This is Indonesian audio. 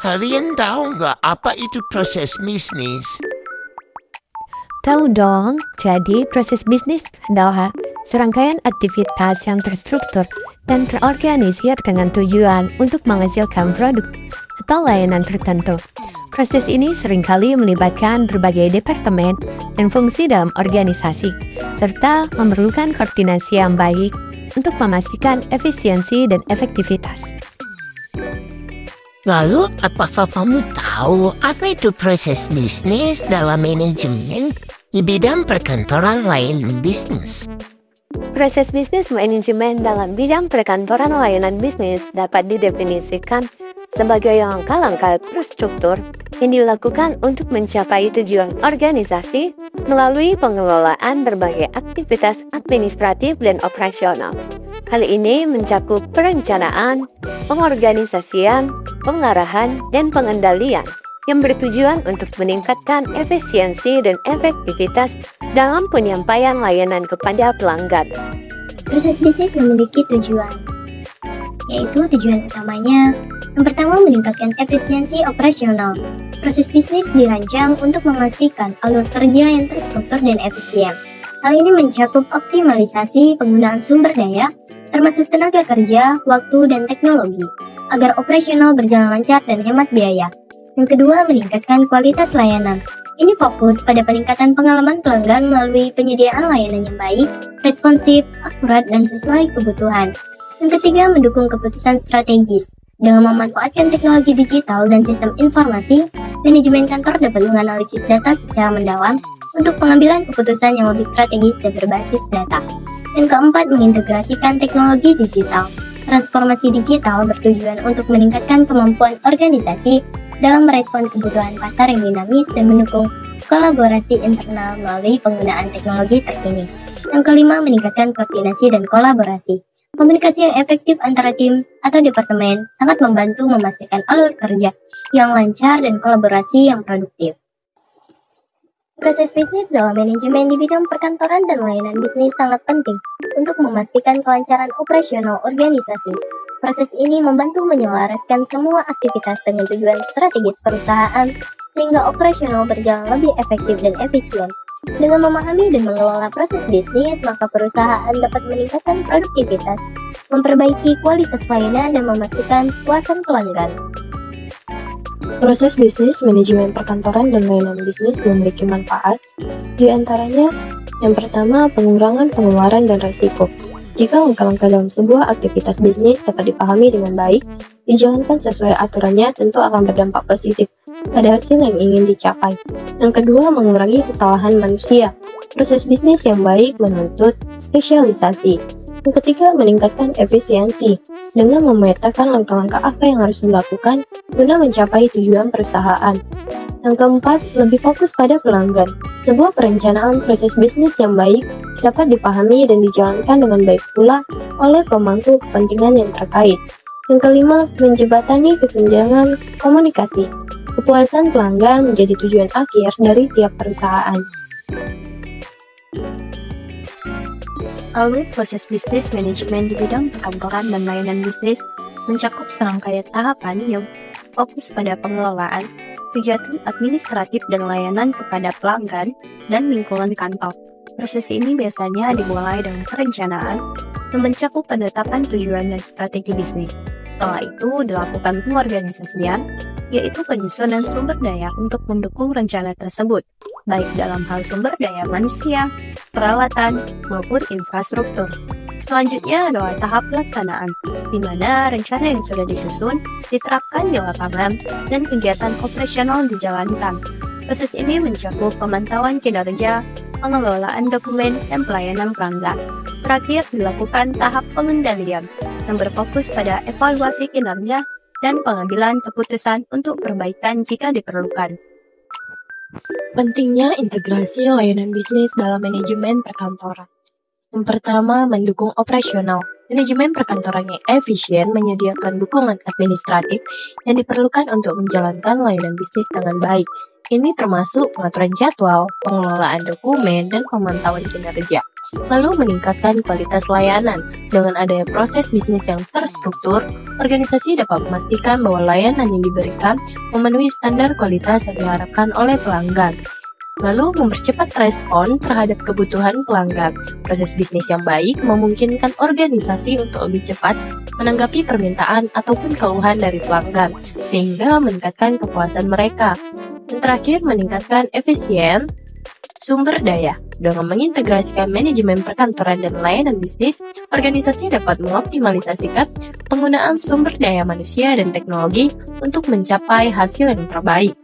Kalian tahu nggak apa itu proses bisnis? Tahu dong, jadi proses bisnis adalah serangkaian aktivitas yang terstruktur dan terorganisir dengan tujuan untuk menghasilkan produk atau layanan tertentu. Proses ini seringkali melibatkan berbagai departemen dan fungsi dalam organisasi, serta memerlukan koordinasi yang baik untuk memastikan efisiensi dan efektivitas. Lalu, apakah kamu tahu apa itu proses bisnis dalam manajemen di bidang perkantoran layanan bisnis? Proses bisnis manajemen dalam bidang perkantoran layanan bisnis dapat didefinisikan sebagai langkah-langkah terstruktur yang dilakukan untuk mencapai tujuan organisasi melalui pengelolaan berbagai aktivitas administratif dan operasional. Hal ini mencakup perencanaan, pengorganisasian, pengarahan, dan pengendalian yang bertujuan untuk meningkatkan efisiensi dan efektivitas dalam penyampaian layanan kepada pelanggan. Proses bisnis memiliki tujuan, yaitu tujuan utamanya yang pertama meningkatkan efisiensi operasional. Proses bisnis dirancang untuk memastikan alur kerja yang terstruktur dan efisien. Hal ini mencakup optimalisasi penggunaan sumber daya, termasuk tenaga kerja, waktu, dan teknologi, agar operasional berjalan lancar dan hemat biaya. Yang kedua, meningkatkan kualitas layanan. Ini fokus pada peningkatan pengalaman pelanggan melalui penyediaan layanan yang baik, responsif, akurat, dan sesuai kebutuhan. Yang ketiga, mendukung keputusan strategis. Dengan memanfaatkan teknologi digital dan sistem informasi, manajemen kantor dapat menganalisis data secara mendalam untuk pengambilan keputusan yang lebih strategis dan berbasis data. Yang keempat, mengintegrasikan teknologi digital. Transformasi digital bertujuan untuk meningkatkan kemampuan organisasi dalam merespon kebutuhan pasar yang dinamis dan mendukung kolaborasi internal melalui penggunaan teknologi terkini. Yang kelima, meningkatkan koordinasi dan kolaborasi. Komunikasi yang efektif antara tim atau departemen sangat membantu memastikan alur kerja yang lancar dan kolaborasi yang produktif. Proses bisnis dalam manajemen di bidang perkantoran dan layanan bisnis sangat penting untuk memastikan kelancaran operasional organisasi. Proses ini membantu menyelaraskan semua aktivitas dengan tujuan strategis perusahaan sehingga operasional berjalan lebih efektif dan efisien. Dengan memahami dan mengelola proses bisnis, maka perusahaan dapat meningkatkan produktivitas, memperbaiki kualitas layanan, dan memastikan kepuasan pelanggan. Proses bisnis manajemen perkantoran dan layanan bisnis memiliki manfaat, di antaranya yang pertama pengurangan pengeluaran dan risiko. Jika langkah-langkah dalam sebuah aktivitas bisnis dapat dipahami dengan baik, dijalankan sesuai aturannya tentu akan berdampak positif pada hasil yang ingin dicapai. Yang kedua, mengurangi kesalahan manusia. Proses bisnis yang baik menuntut spesialisasi. Yang ketiga, meningkatkan efisiensi dengan memetakan langkah-langkah apa yang harus dilakukan guna mencapai tujuan perusahaan. Yang keempat, lebih fokus pada pelanggan. Sebuah perencanaan proses bisnis yang baik dapat dipahami dan dijalankan dengan baik pula oleh pemangku kepentingan yang terkait. Yang kelima, menjembatani kesenjangan komunikasi. Kepuasan pelanggan menjadi tujuan akhir dari tiap perusahaan. Alur proses bisnis manajemen di bidang perkantoran dan layanan bisnis mencakup serangkaian tahapan yang fokus pada pengelolaan, kegiatan administratif dan layanan kepada pelanggan dan lingkungan kantor. Proses ini biasanya dimulai dengan perencanaan yang mencakup penetapan tujuan dan strategi bisnis. Setelah itu dilakukan pengorganisasian, yaitu penyusunan sumber daya untuk mendukung rencana tersebut, baik dalam hal sumber daya manusia, peralatan, maupun infrastruktur. Selanjutnya adalah tahap pelaksanaan, di mana rencana yang sudah disusun diterapkan di lapangan dan kegiatan operasional dijalankan. Proses ini mencakup pemantauan kinerja, pengelolaan dokumen, dan pelayanan pelanggan. Terakhir dilakukan tahap pengendalian yang berfokus pada evaluasi kinerja dan pengambilan keputusan untuk perbaikan jika diperlukan. Pentingnya integrasi layanan bisnis dalam manajemen perkantoran. Yang pertama, mendukung operasional. Manajemen perkantoran yang efisien menyediakan dukungan administratif yang diperlukan untuk menjalankan layanan bisnis dengan baik. Ini termasuk pengaturan jadwal, pengelolaan dokumen, dan pemantauan kinerja. Lalu meningkatkan kualitas layanan. Dengan adanya proses bisnis yang terstruktur, organisasi dapat memastikan bahwa layanan yang diberikan memenuhi standar kualitas yang diharapkan oleh pelanggan. Lalu mempercepat respon terhadap kebutuhan pelanggan. Proses bisnis yang baik memungkinkan organisasi untuk lebih cepat menanggapi permintaan ataupun keluhan dari pelanggan, sehingga meningkatkan kepuasan mereka. Dan terakhir, meningkatkan efisien sumber daya. Dengan mengintegrasikan manajemen perkantoran dan layanan bisnis, organisasi dapat mengoptimalisasikan penggunaan sumber daya manusia dan teknologi untuk mencapai hasil yang terbaik.